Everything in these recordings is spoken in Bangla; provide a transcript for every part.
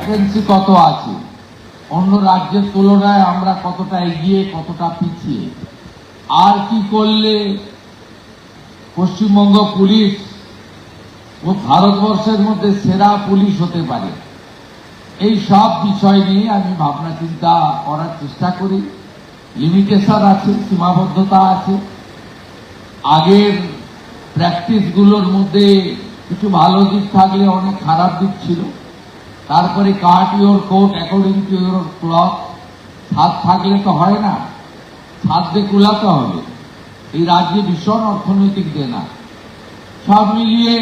ভ্যাকেন্সি কত আছে, অন্য রাজ্যের তুলনায় আমরা কতটা এগিয়ে কতটা পিছিয়ে, আর কি করলে পশ্চিমবঙ্গ পুলিশ ও ভারতবর্ষের মধ্যে সেরা পুলিশ হতে পারে, এই সব বিষয় নিয়ে আমি ভাবনা চিন্তা করার চেষ্টা করি। লিমিটেশন আছে, সীমাবদ্ধতা আছে। আগের প্র্যাকটিসগুলোর মধ্যে কিছু ভালো দিক থাকলে অনেক খারাপ দিক ছিল। তারপরে cut your coat according to your cloth, ছাদ থাকলে তো হয় না, ছাদ দিয়ে কুলাতে হবে। এই রাজ্যে ভীষণ অর্থনৈতিক দেনা, সব মিলিয়ে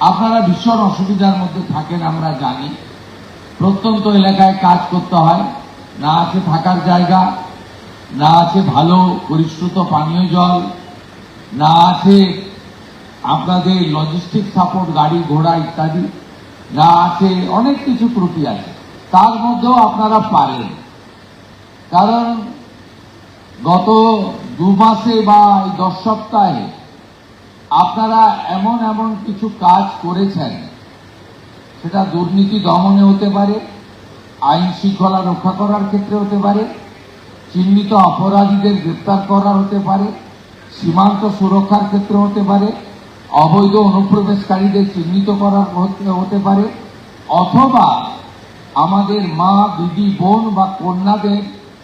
আপনারা ভীষণ অসুবিধার মধ্যে থাকেন আমরা জানি। প্রত্যন্ত এলাকায় কাজ করতে হয়, না আছে থাকার জায়গা, না আছে ভালো পরিশ্রুত পানীয় জল, না আছে আপনাদের লজিস্টিক সাপোর্ট গাড়ি ঘোড়া ইত্যাদি, না আছে অনেক কিছু ত্রুটি আছে। তার মধ্যেও আপনারা পারেন, কারণ গত 2 মাসে বা এই 10 সপ্তাহে আপনারা এমন এমন কিছু কাজ করেছেন, সেটা দুর্নীতি দমনে হতে পারে, আইন শৃঙ্খলা রক্ষা করার ক্ষেত্রে হতে পারে, চিহ্নিত অপরাধীদের গ্রেপ্তার করা হতে পারে, সীমান্ত সুরক্ষার ক্ষেত্রে হতে পারে, অবৈধ অনুপ্রবেশকারীদের চিহ্নিত করার হতে পারে, অথবা আমাদের মা দিদি বোন বা কন্যাদের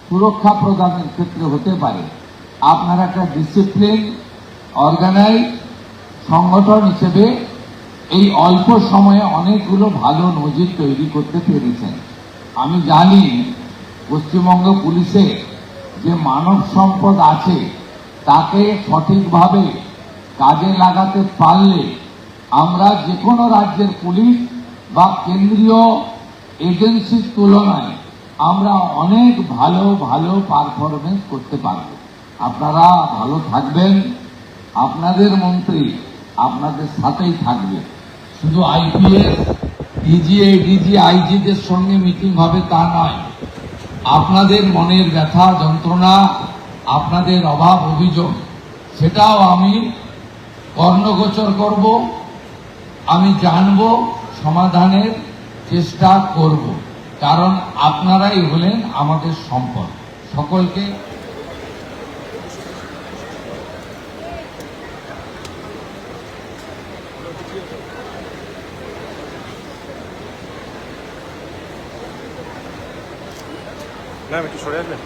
সুরক্ষা প্রদানের ক্ষেত্রে হতে পারে। আপনারা একটা ডিসিপ্লিন অর্গানাইজ সংগঠন হিসেবে এই অল্প সময়ে অনেকগুলো ভালো নজির তৈরি করতে পেরেছেন। আমি জানি পশ্চিমবঙ্গ পুলিশে যে মানব সম্পদ আছে তাকে সঠিকভাবে কাজে লাগাতে পারলে আমরা যে কোনো রাজ্যের পুলিশ বা কেন্দ্রীয় এজেন্সির তুলনায় আমরা অনেক ভালো ভালো পারফরমেন্স করতে পারব। আপনারা ভালো থাকবেন, আপনাদের মন্ত্রী আপনাদের সাথেই থাকবে। শুধু আইপিএস, ডিজিএ, ডিজি, আইজিদের সঙ্গে মিটিং হবে তা নয়, আপনাদের মনের ব্যথা যন্ত্রণা, আপনাদের অভাব অভিযোগ, সেটাও আমি কর্ণগোচর করব, আমি জানব, সমাধানের চেষ্টা করব, কারণ আপনারাই হলেন আমাদের সম্পদ। সকলকে একটু সরে আসবেন।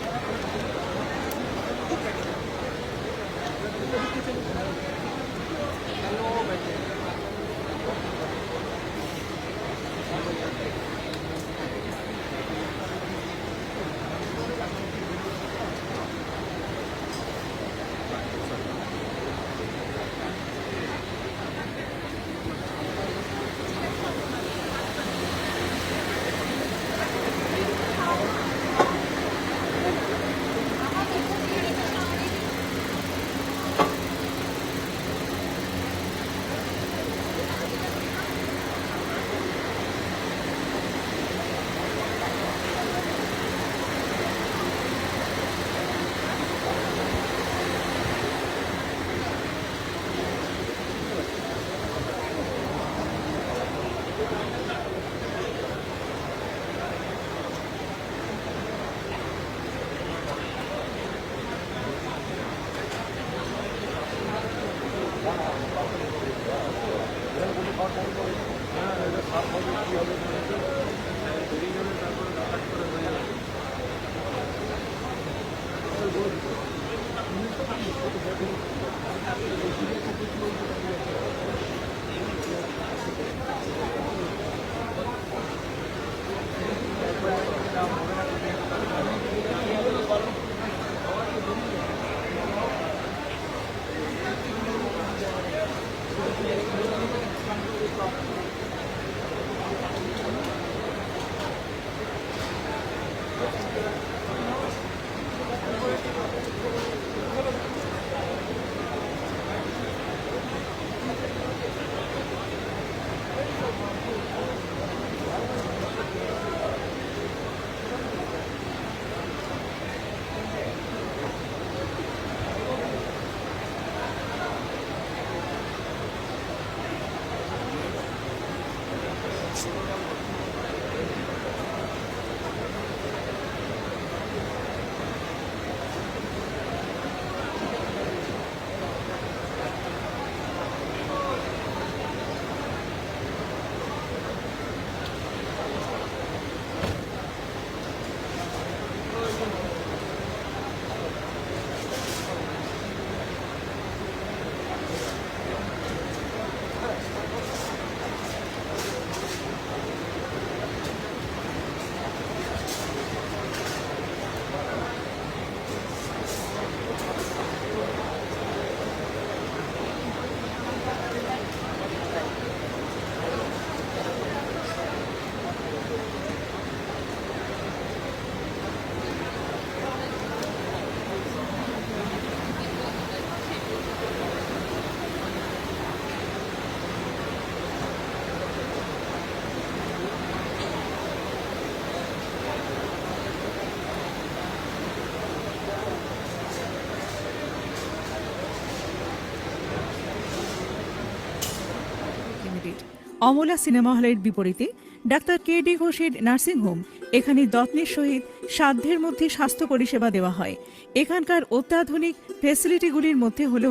অমলা সিনেমা হলের বিপরীতে ডাক্তার কে.ডি. ঘোষের নার্সিংহোম। এখানে যত্নের সহিত সাধ্যের মধ্যে স্বাস্থ্য পরিষেবা দেওয়া হয়। এখানকার অত্যাধুনিক ফেসিলিটিগুলির মধ্যে হল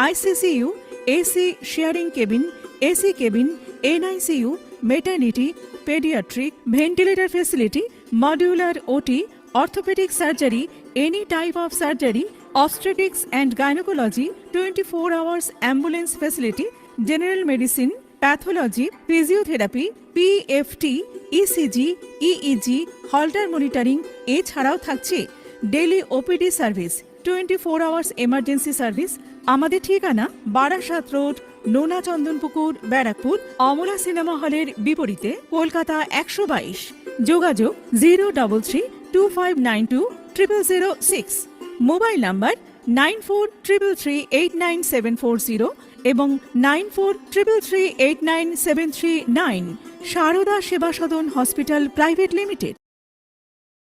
ICCU, AC sharing cabin, AC cabin, NICU, maternity, paediatric, ventilator facility, modular OT, orthopaedic surgery, any type of surgery, obstetrics and gynecology, 24 hours ambulance facility, general medicine, pathology, physiotherapy, PFT, ECG, EEG, Holter monitoring এছাড়াও থাকছে daily OPD service, 24 hours emergency service. আমাদের ঠিকানা বারাসাত রোড, নোনা চন্দনপুকুর, ব্যারাকপুর, অমলা সিনেমা হলের বিপরীতে, কলকাতা 122। যোগাযোগ 03325920006। মোবাইল নাম্বার 9433389740 এবং 9433389739। সারদা সেবা সদন হসপিটাল প্রাইভেট লিমিটেড।